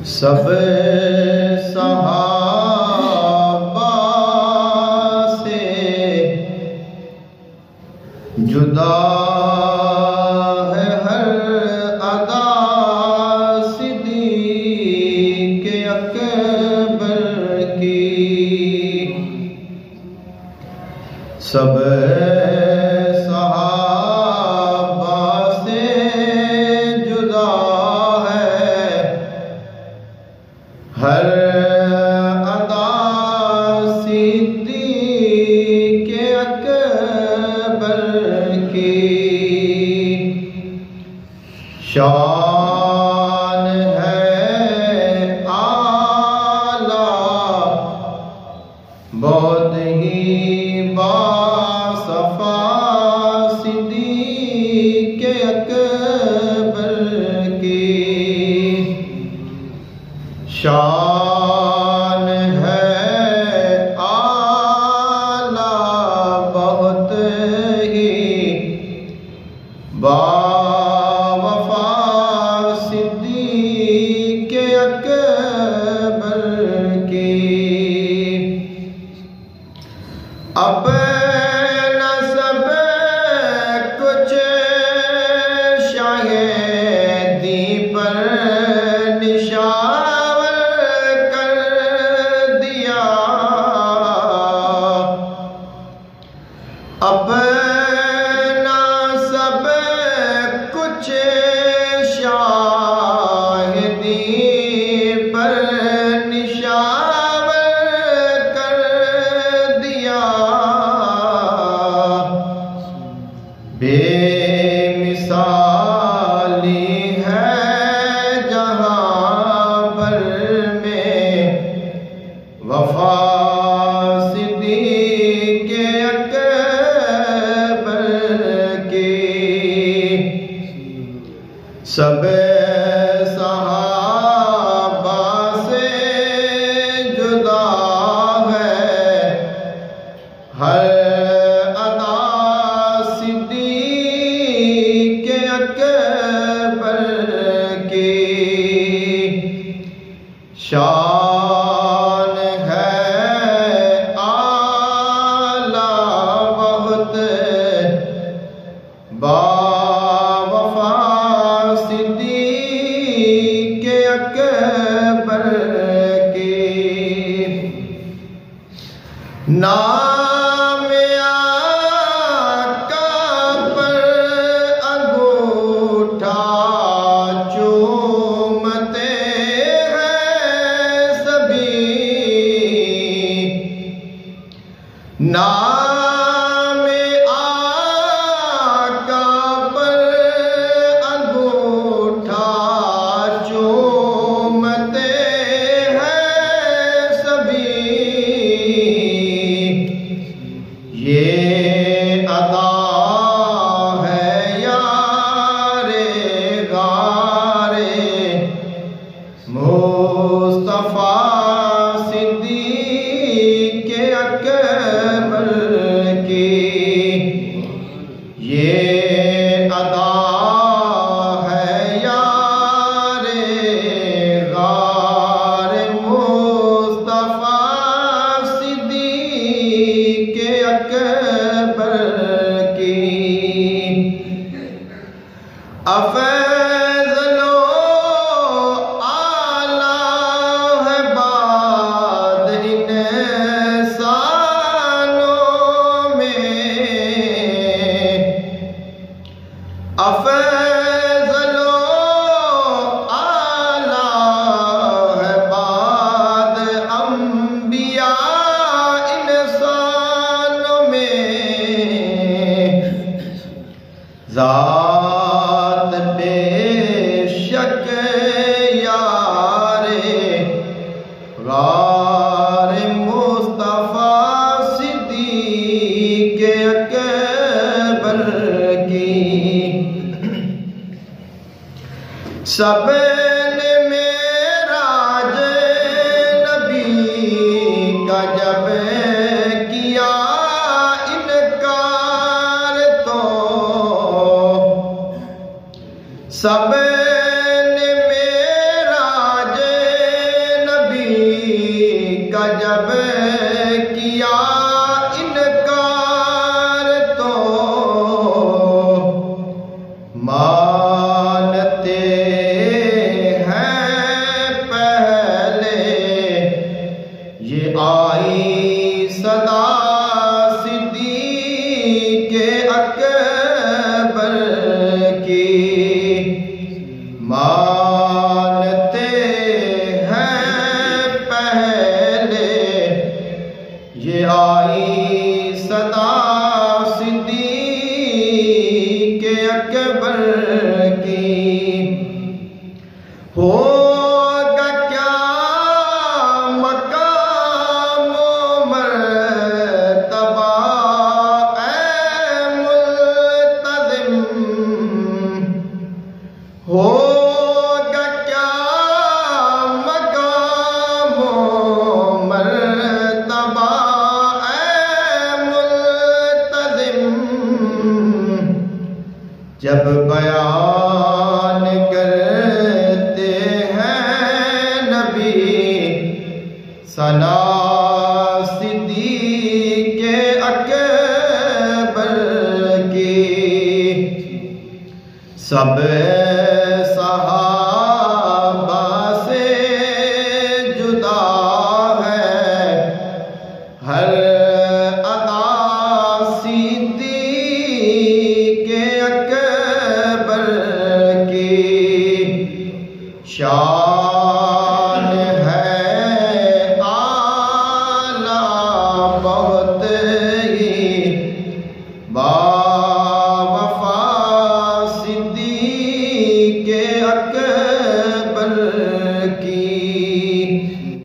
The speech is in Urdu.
سب صحابہ سے جدا ہے ہر ادا صدیق اکبر کی، سب ہر ادا صدیق اکبر کی شان ہے اعلیٰ، بہت ہی باصفا صدیق اکبر کی شان ہے اعلیٰ، بہت ہی باوفا صدیق اکبر کی، اپنا سب کچھ شاہدی پر نشان اپنا سب کچھ شاہدی پر نشاور کر دیا، بے مثالی ہے جہاں بھر میں وفا صدیق سب صحابہ سے جدا ہے ہر ادا صدیق اکبر کی شان ہے اعلیٰ، بہت باوفا صدیق اکبر کی نام آقا پر انگوٹھا چومتے ہیں سبھی، نام آقا پر انگوٹھا چومتے ہیں سبھی، یہ ادا ہے یار غار مصطفیٰ صدیق اکبر کی، یہ ادا ہے یار غار مصطفیٰ صدیق اکبر کی، افضل و اعلیٰ ہے بات انسانوں میں، افضل و اعلیٰ ہے بات انبیاء انسانوں میں، ذات بے شک یار غار مصطفیٰ صدیق اکبر کی، سب نے معراج نبی کا جب کیا انکار تو سب نے معراج کا جب کیا انکار تو مانتے ہیں پہلے یہ آئی صدا صدیق اکبر کی مانتے ہیں پہلے یہ آئی صدا صدیق اکبر کی ہوگا کیا مقام و مرتبہ اے ملتزم ہوگا کیا مقام و مرتبہ اے ملتزم جب بیان کرتے ہیں نبی ثنا صدیق اکبر کی سب